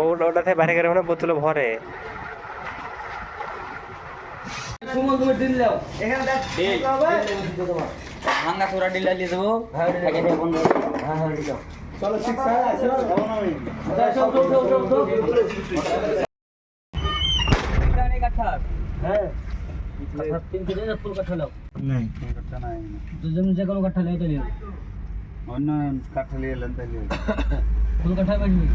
ওটাতে বাইরে গেলে মানে বোতলে ভরে। ভাঙ্গা চোরা ডিল দিয়ে দেবো। চলো দুজন যে কোনো কাঠা লিয়ে তাহলে অন্য কাঠা নিয়ে এলেন তাহলে ফুল কাঠায় বাজবি।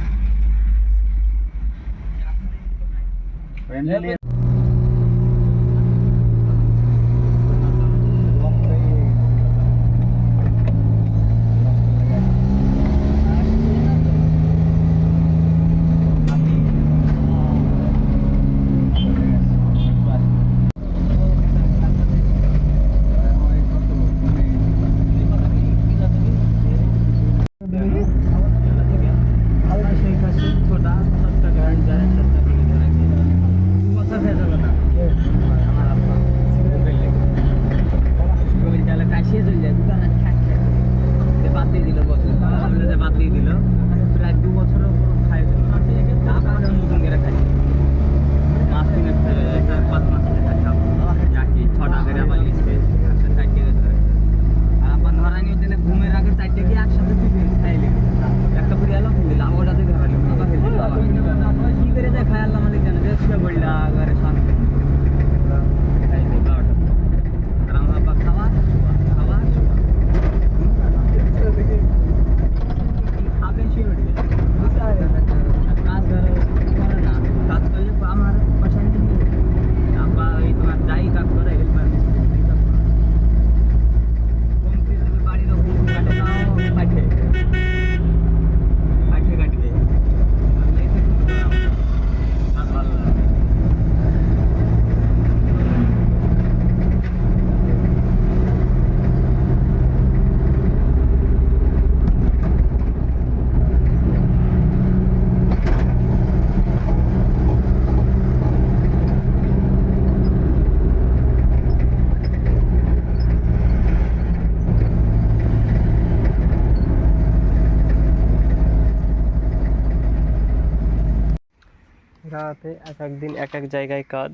রাতে এক এক দিন এক এক জায়গায় কাজ,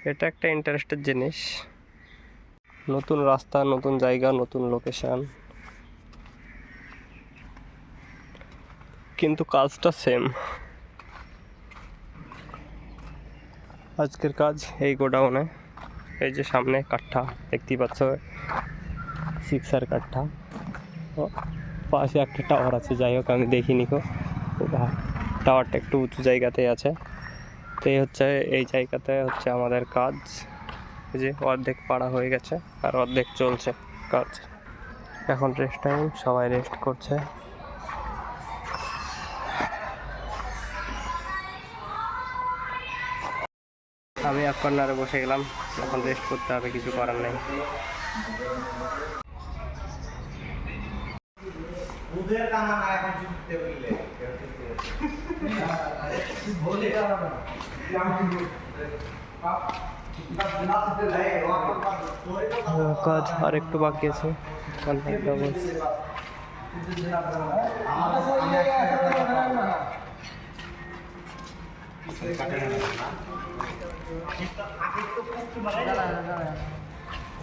এটা একটা ইন্টারেস্টের জিনিস। নতুন রাস্তা, নতুন জায়গা, নতুন লোকেশন, কিন্তু কাজটা সেম। আজকের কাজ এই গোডাউনে, এই যে সামনে কাঠা দেখতেই পাচ্ছ, 6 কাঠা, পাশে একটা টাওয়ার আছে। যাই হোক আমি দেখিনি গো, টাওয়ারটা একটু উঁচু জায়গাতেই আছে। তো এই হচ্ছে, এই জায়গাতে হচ্ছে আমাদের কাজ। এই যে অর্ধেক পাড়া হয়ে গেছে আর অর্ধেক চলছে কাজ। এখন রেস্ট টাইম, সবাই রেস্ট করছে। আমি এক কর্নারে বসে গেলাম, এখন রেস্ট করতে হবে, কিছু করার নেই। কাজ আর একটু বাকি আছে।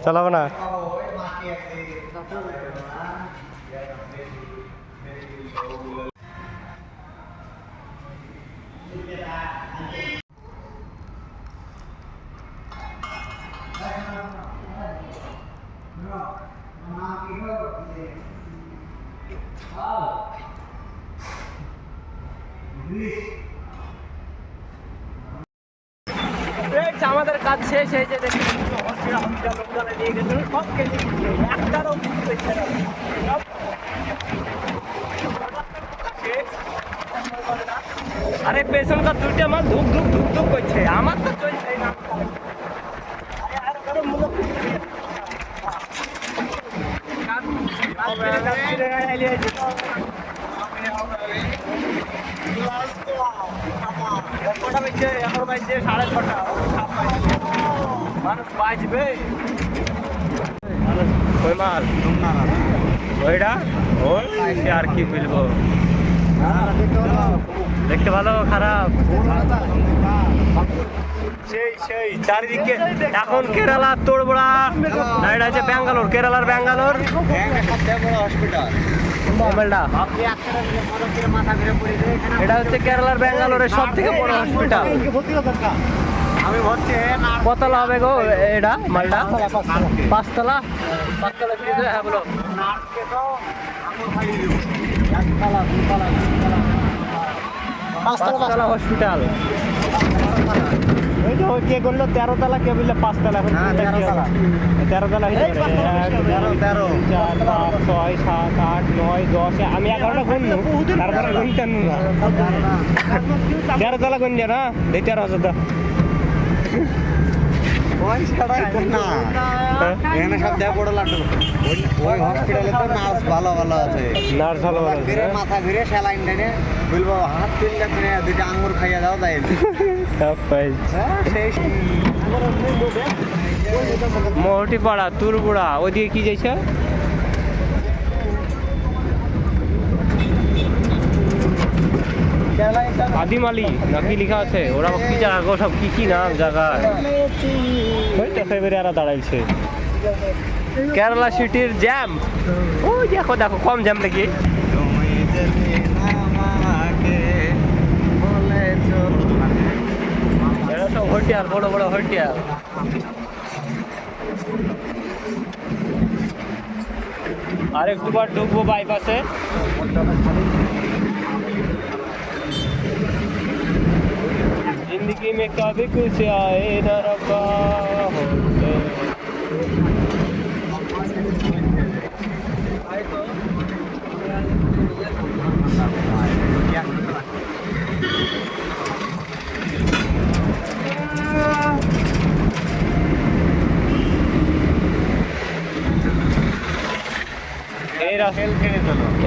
চালাবো না। আমাদের কাজ শেষ হয়েছে, দেখি নিয়ে গেছিল সব কেটে একটারও আরে পেছনকার দুইটা মাছ ধুক ধুক ধুক ধুক করছে, আমার তো চলছে না। কটা বেজে? এখন বাজছে 6:30। মানুষ বাজবে ওই মাল, ওইটা ওই আর কি বলবো। দেখতে ভালো খারাপ সেই সেই চারিদিকে এখন কেরালা তোড়বড়া না এটা হচ্ছে ব্যাঙ্গালোর কেরালার ব্যাঙ্গালোর মোবাইলটা এটা হচ্ছে কেরালার ব্যাঙ্গালোরের সব থেকে বড় হসপিটাল আমি ভর্তি কতলা হবে গো এটা মালটা পাঁচতলা পাঁচতলা ব্রিজে হ্যাঁ বলো পাঁচতলা হসপিটাল ওই তো কে করলো 13 তলা কে বললো 5 তলা এখন 13 তলা আমি 11টা গুনবো তারপরে গুনতে না 13 তলা গুন যা না 13,000 এখানে সব দেয়া পড়ে লাগলো ওই হসপিটালে তো নার্স ভালো ভালো আছে নার্স ভালো ভালো আছে ঘিরে মাথা ঘিরে স্যালাইন টেনে বলবো হাত তিন যাচ্ছে দুইটা আঙ্গুর খাইয়া দাও তাই মোহটিপাড়া তুরবুড়া ওইদিকে কি যাইছে আদিম আলী নাকি লেখা আছে ওরা কি জায়গা গো সব কি কি নাম জায়গা ওই তো ফেব্রুয়ারি আর দাঁড়াইছে কেরালা সিটির জ্যাম ওই দেখো দেখো কম জ্যাম নাকি এরা সব হোটেল বড় বড় হোটেল আর একটুবার ঢুকবো বাইপাসে जिंदगी में कभी कुछ आए न रब्बा होते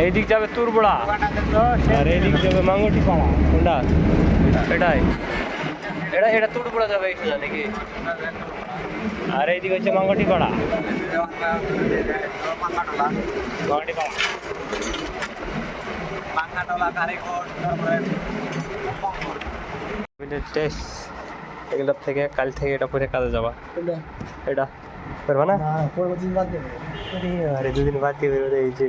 এই দিক যাবে তুরবড়া আর এই দিক যাবে মাঙ্গটিপাড়া কোনটা এটাই এটা এটা তুরবড়া যাবে এখানে নাকি আর এই দিক হচ্ছে মাঙ্গটিপাড়া টেস্ট এগুলোর থেকে কাল থেকে এটা পরে কাজে যাবা এটা করবা না আরে দুদিন বাদ দিয়ে বেরোবে এই যে